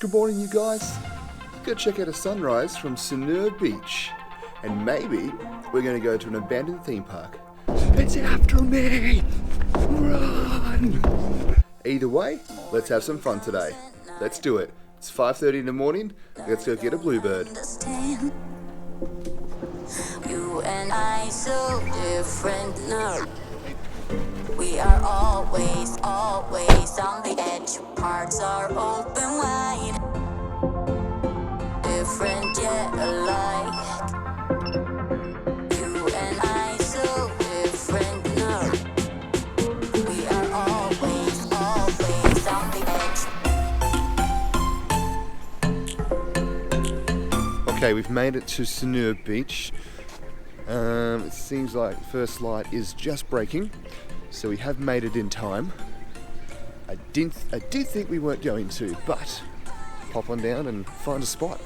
Good morning, you guys. Go check out a sunrise from Sanur Beach. And maybe we're going to go to an abandoned theme park. It's after me! Run! Either way, let's have some fun today. Let's do it. It's 5:30 in the morning. Let's go get a bluebird. You and I so different now. We are always on the edge. Hearts are open wide. Different yet alike. You and I so different now. We are always on the edge. Okay, we've made it to Sanur Beach. It seems like the first light is just breaking, so we have made it in time. I did think we weren't going to, but pop on down and find a spot.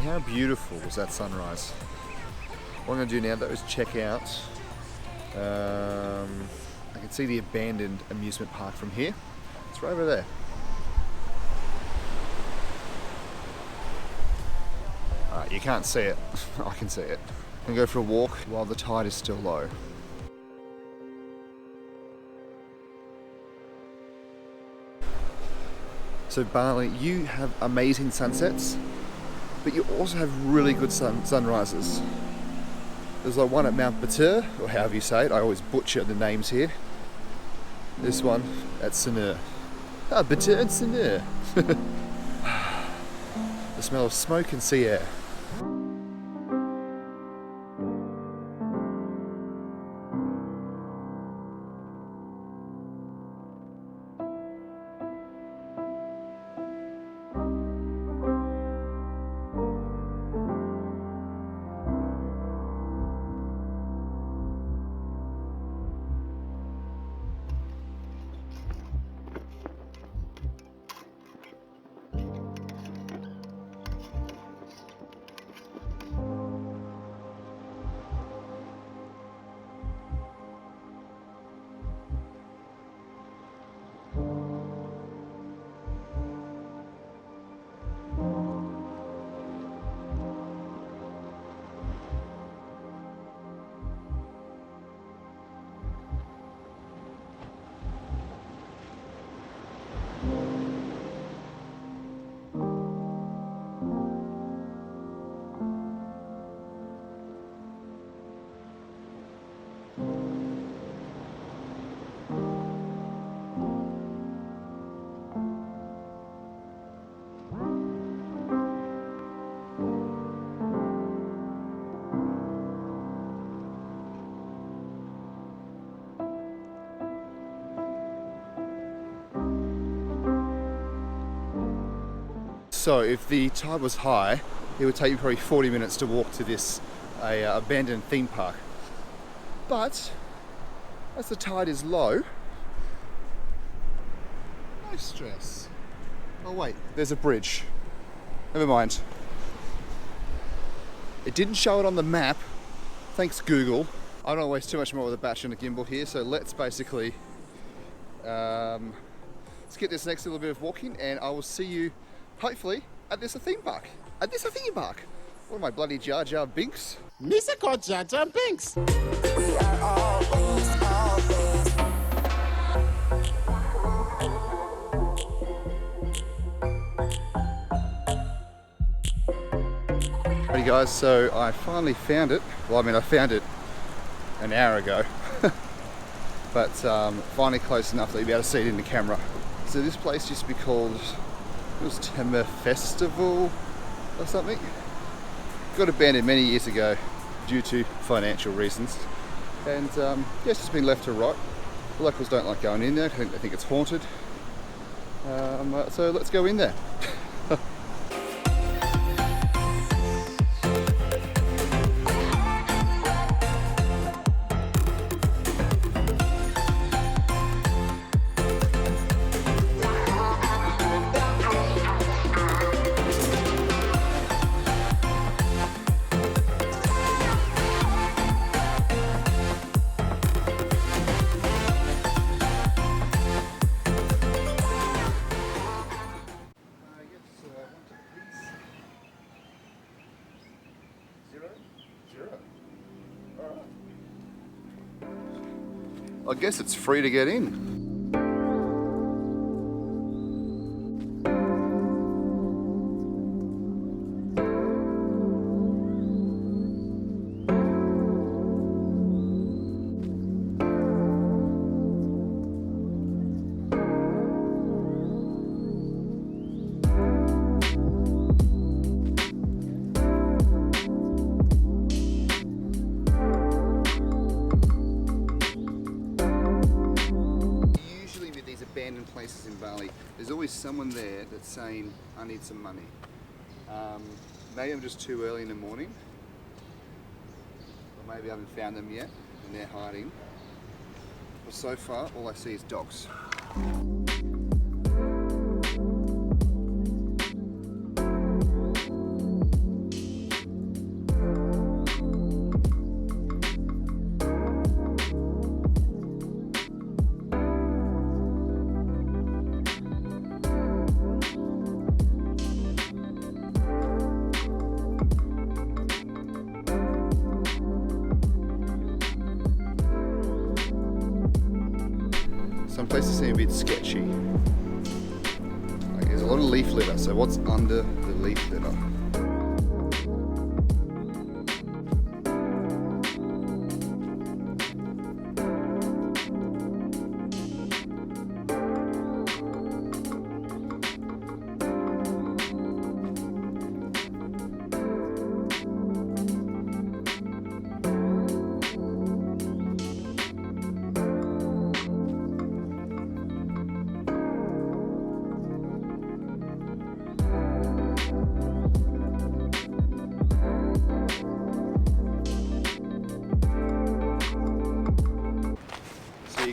How beautiful was that sunrise? What I'm going to do now though is check out, I can see the abandoned amusement park from here. It's right over there. Alright, you can't see it. I can see it. I'm going to go for a walk while the tide is still low. So Bali, you have amazing sunsets, but you also have really good sunrises. There's like one at Mount Batur, or however you say it, I always butcher the names here. This one at Sanur. Ah, Batur and Sanur. The smell of smoke and sea air. So if the tide was high, it would take you probably 40 minutes to walk to this abandoned theme park. But as the tide is low, no stress. Oh wait, there's a bridge. Never mind. It didn't show it on the map. Thanks Google. I don't want to waste too much more with the battery and the gimbal here, so let's basically let's get this next little bit of walking, and I will see you hopefully at this theme park. At this theme park. What am I, bloody Jar Jar Binks? Misa called Jar Jar Binks. We are always. Alrighty guys, so I finally found it. Well, I mean, I found it an hour ago. But finally close enough that you'll be able to see it in the camera. So this place used to be called, it was Tamer Festival or something. Got abandoned many years ago due to financial reasons. And yeah, it's just been left to rot. The locals don't like going in there. They think it's haunted. So let's go in there. I guess it's free to get in. Abandoned places in Bali, there's always someone there that's saying, I need some money. Maybe I'm just too early in the morning, or maybe I haven't found them yet and they're hiding. But so far, all I see is dogs. Some places seem a bit sketchy. Like, there's a lot of leaf litter, so what's under the leaf litter?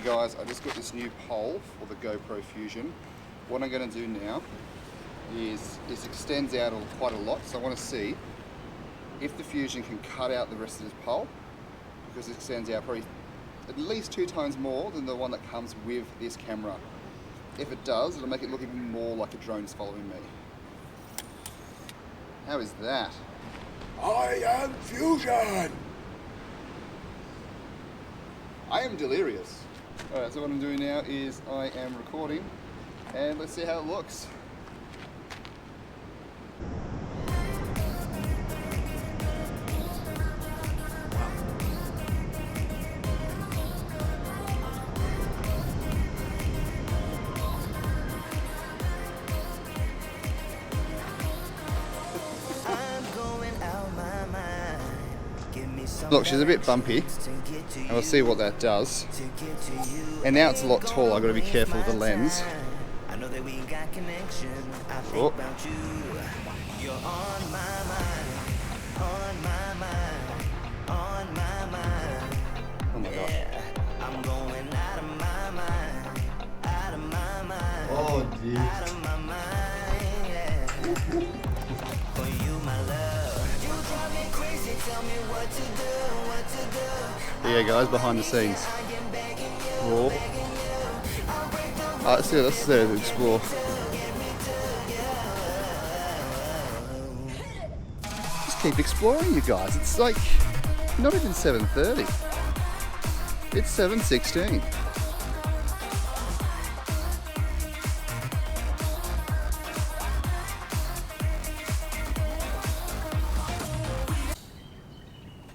Guys, I just got this new pole for the GoPro Fusion. What I'm going to do now is this extends out quite a lot, so I want to see if the Fusion can cut out the rest of this pole, because it extends out probably at least 2 times more than the one that comes with this camera. If it does, it'll make it look even more like a drone's following me. How is that? I am Fusion! I am delirious. Alright, so what I'm doing now is I am recording, and let's see how it looks. Look, she's a bit bumpy, and we'll see what that does. And now it's a lot taller, I've got to be careful with the lens. Oh. Oh my god. Oh dear. Yeah guys, behind the scenes. Whoa. Let's see, let's explore. Just keep exploring, you guys. It's like not even 7:30. It's 7:16.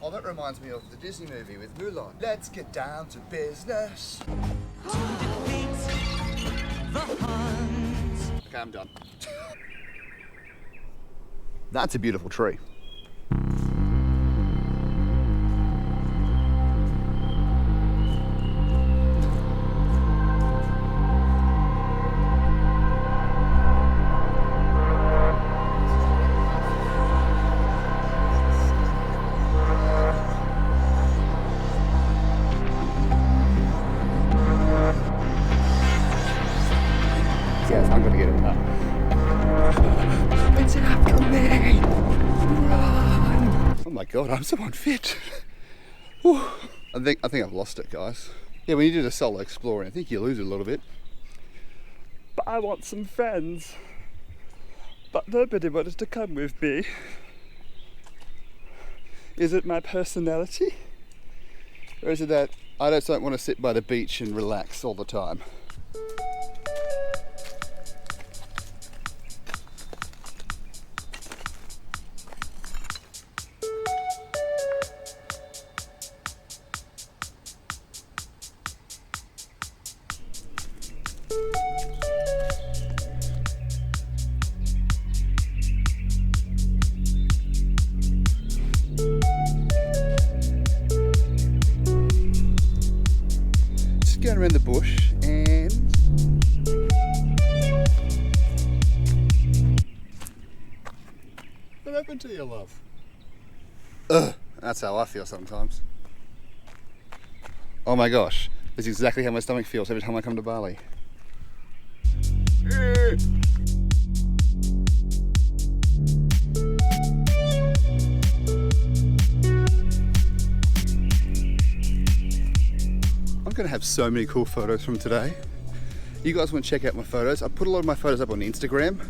Oh, that reminds me of the Disney movie with Mulan. Let's get down to business. Okay, I'm done. That's a beautiful tree. god, I'm so unfit. Whew. I think I've lost it, guys. Yeah, when you do the solo exploring, I think you lose it a little bit. But I want some friends. But nobody wanted to come with me. Is it my personality? Or is it that I just don't want to sit by the beach and relax all the time? Going around the bush and What happened to your love? ugh, that's how I feel sometimes. Oh my gosh, this is exactly how my stomach feels every time I come to Bali. I'm gonna have so many cool photos from today. You guys want to check out my photos? I put a lot of my photos up on Instagram.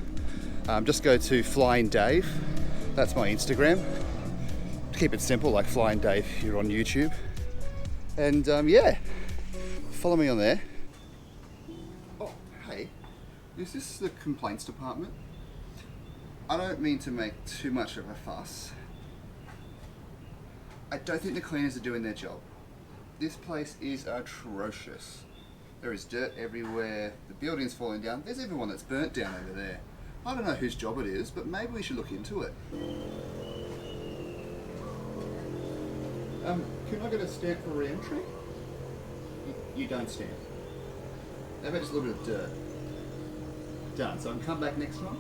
Just go to Flying Dave. That's my Instagram. Keep it simple, like Flying Dave here on YouTube. And yeah, follow me on there. Oh, hey, is this the complaints department? I don't mean to make too much of a fuss. I don't think the cleaners are doing their job. This place is atrocious. There is dirt everywhere, the building's falling down, there's even one that's burnt down over there. I don't know whose job it is, but maybe we should look into it. Can I get a stamp for re-entry? You don't stamp. How about just a little bit of dirt? Done, so I can come back next time?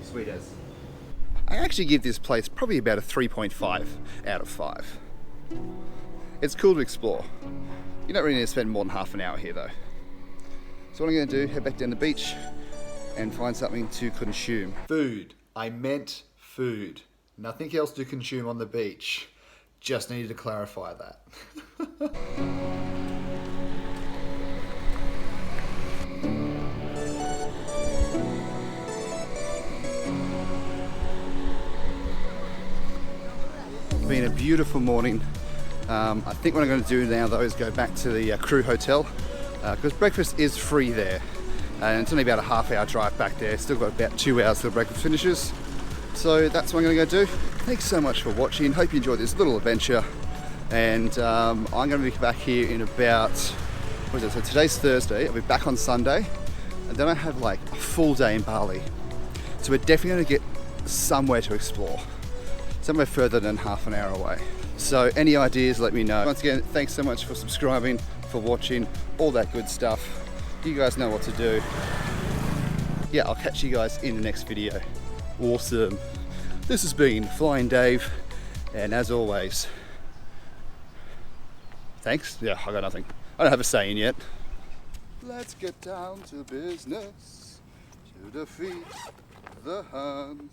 Sweet as. I actually give this place probably about a 3.5 out of 5. It's cool to explore. You don't really need to spend more than half an hour here though. So what I'm going to do, head back down the beach and find something to consume. Food. I meant food. Nothing else to consume on the beach. Just needed to clarify that. Been a beautiful morning. I think what I'm going to do now though is go back to the crew hotel because breakfast is free there and it's only about a half-hour drive back there. Still got about 2 hours till breakfast finishes, so that's what I'm going to go do. Thanks so much for watching. Hope you enjoyed this little adventure, and I'm going to be back here in about, what is it? So today's Thursday. I'll be back on Sunday, and then I have like a full day in Bali. So we're definitely going to get somewhere to explore, somewhere further than half an hour away. So any ideas, let me know. Once again, thanks so much for subscribing, for watching, all that good stuff. You guys know what to do. Yeah, I'll catch you guys in the next video. Awesome. This has been Flying Dave, and as always, thanks. Yeah, I got nothing. I don't have a saying yet. Let's get down to business, to defeat the Huns.